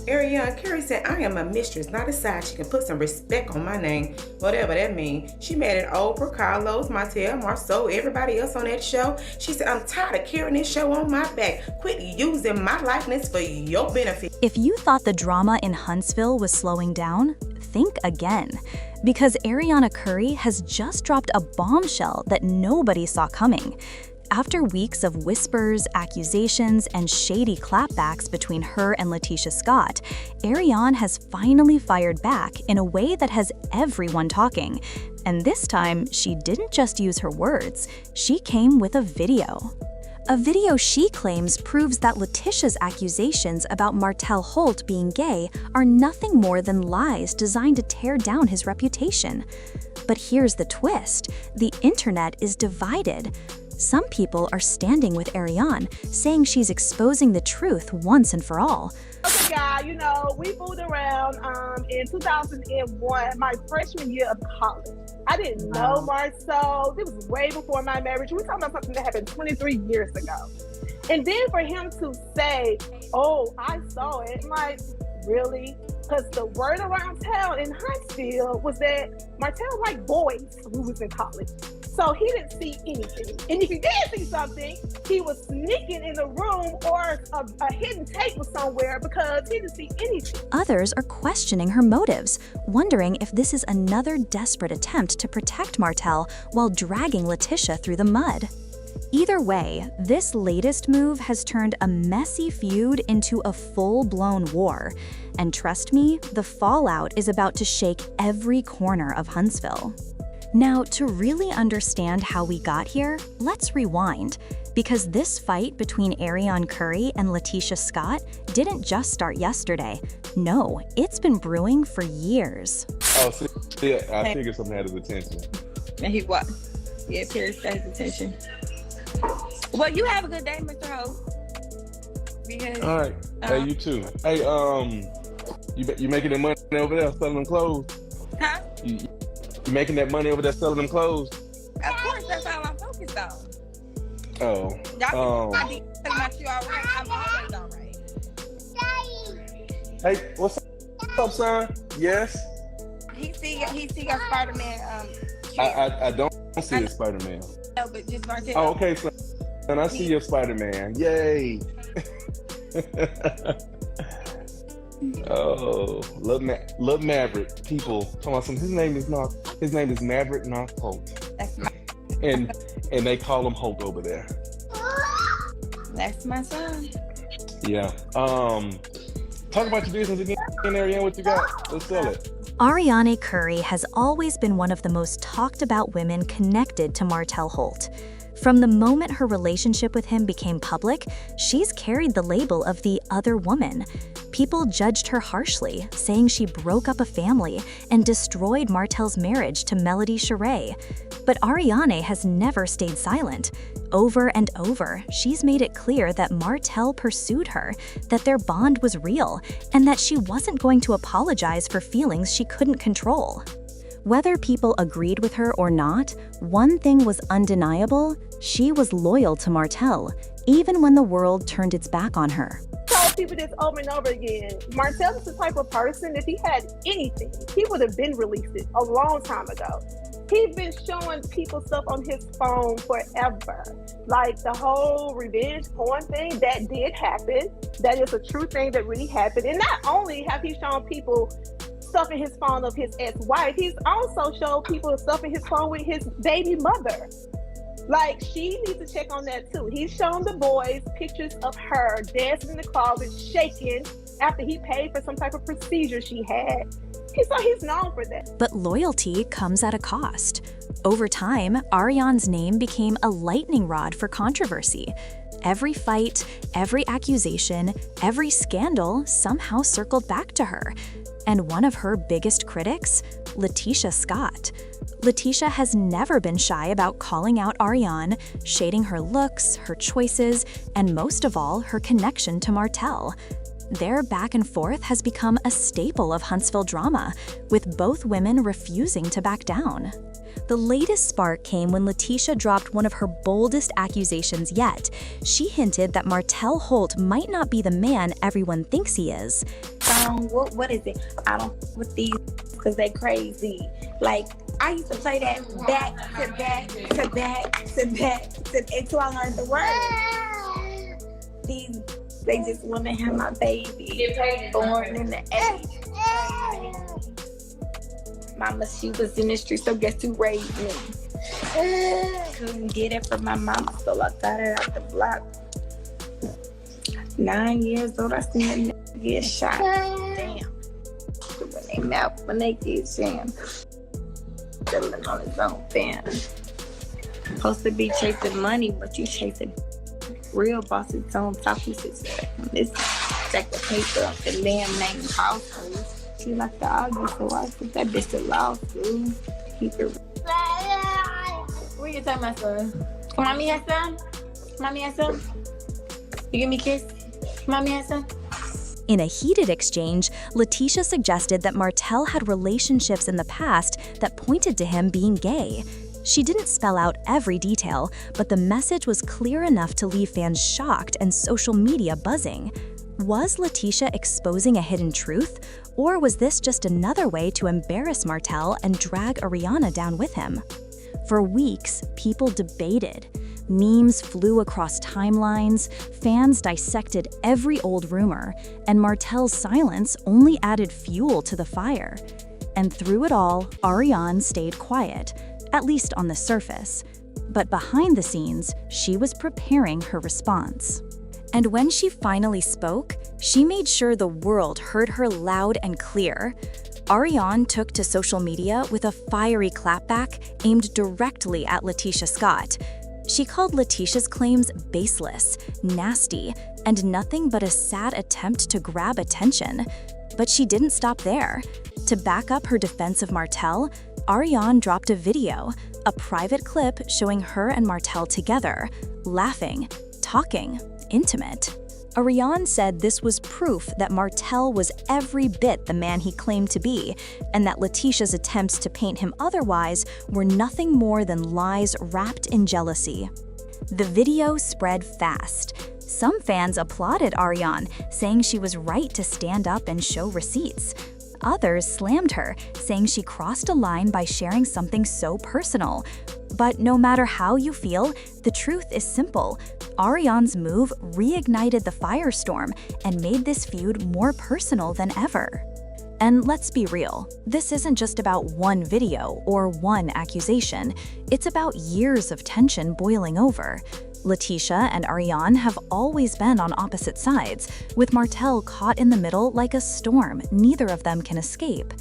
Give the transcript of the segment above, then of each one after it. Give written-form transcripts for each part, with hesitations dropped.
Arionne Curry said, I am a mistress, not a side chick, and put some respect on my name, whatever that means. She mad at Oprah, Carlos, Martell, Marceau, everybody else on that show. She said, I'm tired of carrying this show on my back. Quit using my likeness for your benefit. If you thought the drama in Huntsville was slowing down, think again. Because Arionne Curry has just dropped a bombshell that nobody saw coming. After weeks of whispers, accusations, and shady clapbacks between her and LaTisha Scott, Arionne has finally fired back in a way that has everyone talking. And this time, she didn't just use her words, she came with a video. A video she claims proves that LaTisha's accusations about Martell Holt being gay are nothing more than lies designed to tear down his reputation. But here's the twist: the internet is divided. Some people are standing with Arionne, saying she's exposing the truth once and for all. Okay, guy, we moved around in 2001, my freshman year of college. I didn't know Marceau. This was way before my marriage. We're talking about something that happened 23 years ago. And then for him to say, oh, I saw it, I'm like, really? Because the word around town in Huntsville was that Martell liked boys who was in college. So he didn't see anything. And if he did see something, he was sneaking in the room, or a hidden tape was somewhere because he didn't see anything. Others are questioning her motives, wondering if this is another desperate attempt to protect Martell while dragging LaTisha through the mud. Either way, this latest move has turned a messy feud into a full-blown war. And trust me, the fallout is about to shake every corner of Huntsville. Now, to really understand how we got here, let's rewind. Because this fight between Arionne Curry and LaTisha Scott didn't just start yesterday. No, it's been brewing for years. Oh, see, I figured something had his attention. And he what? He appears to his attention. Well, you have a good day, Mr. Holt. Because, all right. Hey, you too. Hey, you making that money over there selling them clothes? Huh? You making that money over there selling them clothes? Of course, that's all I'm focused on. Oh. Y'all can be about you all right. I'm always all right. Hey, what's up, son? Yes. He see your Spider-Man. I don't see a Spider-Man. No, but just Martell. Oh, okay, son. And I see your Spider-Man. Yay. Oh, love Maverick. People talking about his name is Maverick, not Holt. That's my and they call him Holt over there. That's my son. Yeah. Talk about your business again, Ariana. What you got? Let's sell it. Arionne Curry has always been one of the most talked about women connected to Martell Holt. From the moment her relationship with him became public, she's carried the label of the other woman. People judged her harshly, saying she broke up a family and destroyed Martell's marriage to Melody Sheree. But Arionne has never stayed silent. Over and over, she's made it clear that Martell pursued her, that their bond was real, and that she wasn't going to apologize for feelings she couldn't control. Whether people agreed with her or not, one thing was undeniable: she was loyal to Martell, even when the world turned its back on her. Told people this over and over again. Martell is the type of person, if he had anything, he would have been released it a long time ago. He's been showing people stuff on his phone forever. Like the whole revenge porn thing, that did happen. That is a true thing that really happened. And not only have he shown people stuff in his phone of his ex-wife, he's also showed people stuff in his phone with his baby mother. Like, she needs to check on that too. He's shown the boys pictures of her dancing in the closet, shaking after he paid for some type of procedure she had. He's known for that. But loyalty comes at a cost. Over time, Arionne's name became a lightning rod for controversy. Every fight, every accusation, every scandal somehow circled back to her. And one of her biggest critics, LaTisha Scott. LaTisha has never been shy about calling out Arionne, shading her looks, her choices, and most of all, her connection to Martell. Their back and forth has become a staple of Huntsville drama, with both women refusing to back down. The latest spark came when LaTisha dropped one of her boldest accusations yet. She hinted that Martell Holt might not be the man everyone thinks he is. song. What is it? I don't with these because they crazy. Like I used to play that back to back to back to back until I learned the words. They just want to have my baby born in the 80s. Mama, she was in the street, so guess who raised me? Couldn't get it from my mama, so I got it out the block. 9 years old, I seen a nigga get shot. Damn. When they get jammed, selling on his own fan. Supposed to be chasing money, but you chasing real bosses on top of this stack of paper off the damn name household. She like to argue, so I put that bitch to law school. Keep it. What you talking about, son? Mommy has some? Mommy has some? You give me a kiss? Mommy has some? In a heated exchange, LaTisha suggested that Martell had relationships in the past that pointed to him being gay. She didn't spell out every detail, but the message was clear enough to leave fans shocked and social media buzzing. Was LaTisha exposing a hidden truth, or was this just another way to embarrass Martell and drag Ariana down with him? For weeks, people debated. Memes flew across timelines, fans dissected every old rumor, and Martell's silence only added fuel to the fire. And through it all, Arionne stayed quiet, at least on the surface. But behind the scenes, she was preparing her response. And when she finally spoke, she made sure the world heard her loud and clear. Arionne took to social media with a fiery clapback aimed directly at LaTisha Scott. She called LaTisha's claims baseless, nasty, and nothing but a sad attempt to grab attention. But she didn't stop there. To back up her defense of Martell, Arionne dropped a video, a private clip showing her and Martell together, laughing, talking, intimate. Arionne said this was proof that Martell was every bit the man he claimed to be, and that LaTisha's attempts to paint him otherwise were nothing more than lies wrapped in jealousy. The video spread fast. Some fans applauded Arionne, saying she was right to stand up and show receipts. Others slammed her, saying she crossed a line by sharing something so personal. But no matter how you feel, the truth is simple. Arionne's move reignited the firestorm and made this feud more personal than ever. And let's be real, this isn't just about one video or one accusation. It's about years of tension boiling over. LaTisha and Arionne have always been on opposite sides, with Martell caught in the middle like a storm neither of them can escape.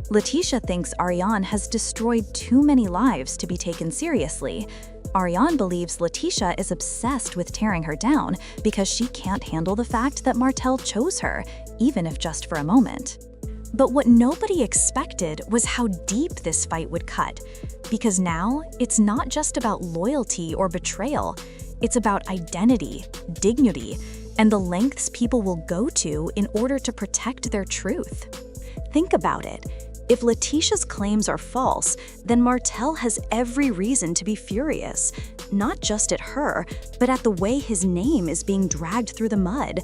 LaTisha thinks Arionne has destroyed too many lives to be taken seriously. Arionne believes LaTisha is obsessed with tearing her down because she can't handle the fact that Martell chose her, even if just for a moment. But what nobody expected was how deep this fight would cut. Because now, it's not just about loyalty or betrayal. It's about identity, dignity, and the lengths people will go to in order to protect their truth. Think about it. If LaTisha's claims are false, then Martell has every reason to be furious, not just at her, but at the way his name is being dragged through the mud.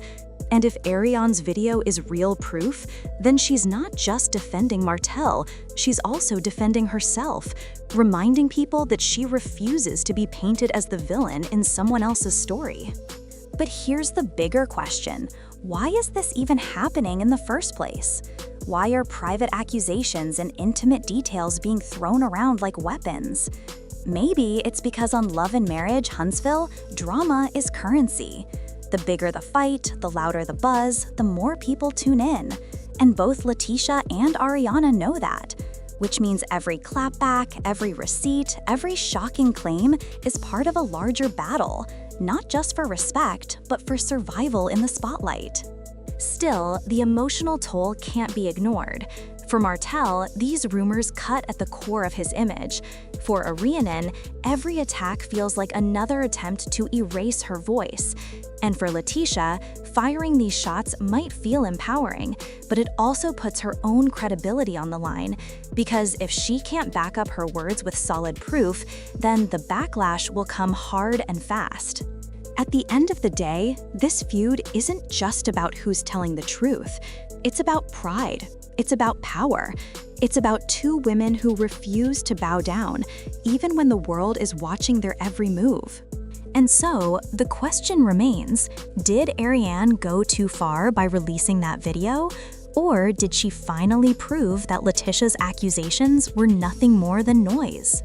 And if Arionne's video is real proof, then she's not just defending Martell, she's also defending herself, reminding people that she refuses to be painted as the villain in someone else's story. But here's the bigger question. Why is this even happening in the first place? Why are private accusations and intimate details being thrown around like weapons? Maybe it's because on Love and Marriage Huntsville, drama is currency. The bigger the fight, the louder the buzz, the more people tune in. And both LaTisha and Ariana know that, which means every clapback, every receipt, every shocking claim is part of a larger battle, not just for respect, but for survival in the spotlight. Still, the emotional toll can't be ignored. For Martell, these rumors cut at the core of his image. For Arionne, every attack feels like another attempt to erase her voice. And for LaTisha, firing these shots might feel empowering, but it also puts her own credibility on the line, because if she can't back up her words with solid proof, then the backlash will come hard and fast. At the end of the day, this feud isn't just about who's telling the truth. It's about pride. It's about power. It's about two women who refuse to bow down, even when the world is watching their every move. And so, the question remains, did Ariane go too far by releasing that video? Or did she finally prove that LaTisha's accusations were nothing more than noise?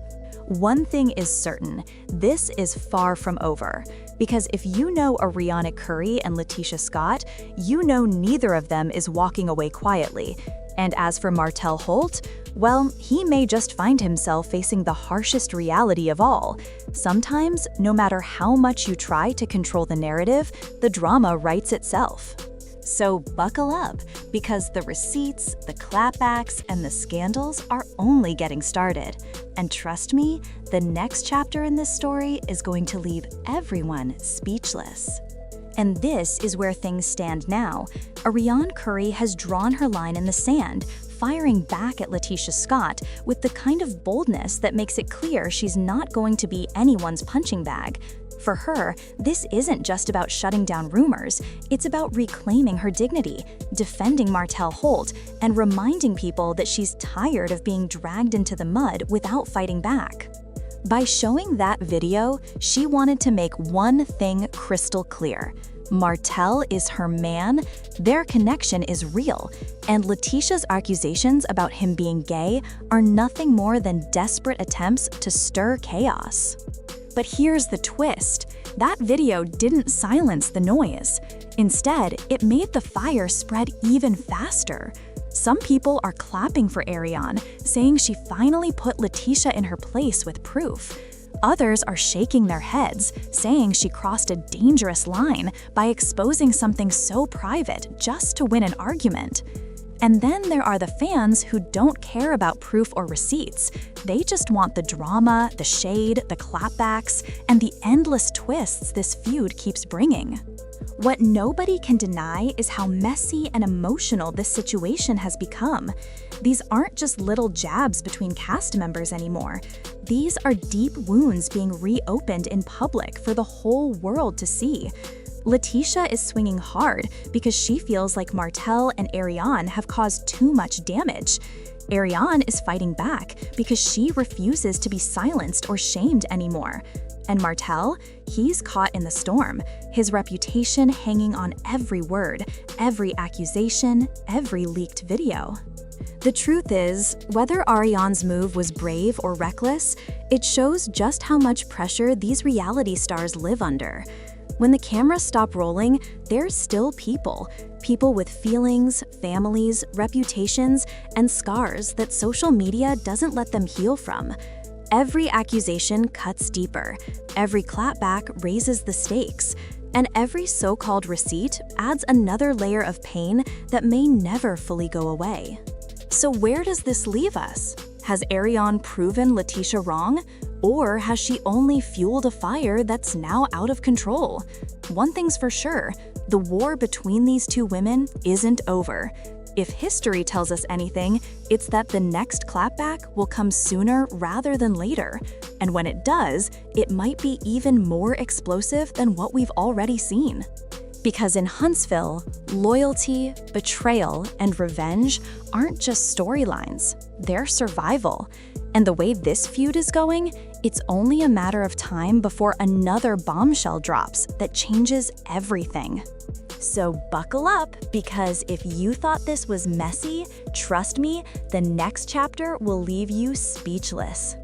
One thing is certain, this is far from over. Because if you know Arionne Curry and LaTisha Scott, you know neither of them is walking away quietly. And as for Martell Holt, well, he may just find himself facing the harshest reality of all. Sometimes, no matter how much you try to control the narrative, the drama writes itself. So buckle up, because the receipts, the clapbacks, and the scandals are only getting started. And trust me, the next chapter in this story is going to leave everyone speechless. And this is where things stand now. Arionne Curry has drawn her line in the sand, firing back at LaTisha Scott with the kind of boldness that makes it clear she's not going to be anyone's punching bag. For her, this isn't just about shutting down rumors, it's about reclaiming her dignity, defending Martell Holt, and reminding people that she's tired of being dragged into the mud without fighting back. By showing that video, she wanted to make one thing crystal clear. Martell is her man, their connection is real, and LaTisha's accusations about him being gay are nothing more than desperate attempts to stir chaos. But here's the twist. That video didn't silence the noise. Instead, it made the fire spread even faster. Some people are clapping for Ariane, saying she finally put LaTisha in her place with proof. Others are shaking their heads, saying she crossed a dangerous line by exposing something so private just to win an argument. And then there are the fans who don't care about proof or receipts. They just want the drama, the shade, the clapbacks, and the endless twists this feud keeps bringing. What nobody can deny is how messy and emotional this situation has become. These aren't just little jabs between cast members anymore. These are deep wounds being reopened in public for the whole world to see. LaTisha is swinging hard because she feels like Martell and Ariane have caused too much damage. Ariane is fighting back because she refuses to be silenced or shamed anymore. And Martell, he's caught in the storm, his reputation hanging on every word, every accusation, every leaked video. The truth is, whether Ariane's move was brave or reckless, it shows just how much pressure these reality stars live under. When the cameras stop rolling, there's still people with feelings, families, reputations, and scars that social media doesn't let them heal from. Every accusation cuts deeper, every clapback raises the stakes, and every so-called receipt adds another layer of pain that may never fully go away. So where does this leave us? Has Ariane proven LaTisha wrong? Or has she only fueled a fire that's now out of control? One thing's for sure, the war between these two women isn't over. If history tells us anything, it's that the next clapback will come sooner rather than later. And when it does, it might be even more explosive than what we've already seen. Because in Huntsville, loyalty, betrayal, and revenge aren't just storylines, they're survival. And the way this feud is going, it's only a matter of time before another bombshell drops that changes everything. So buckle up, because if you thought this was messy, trust me, the next chapter will leave you speechless.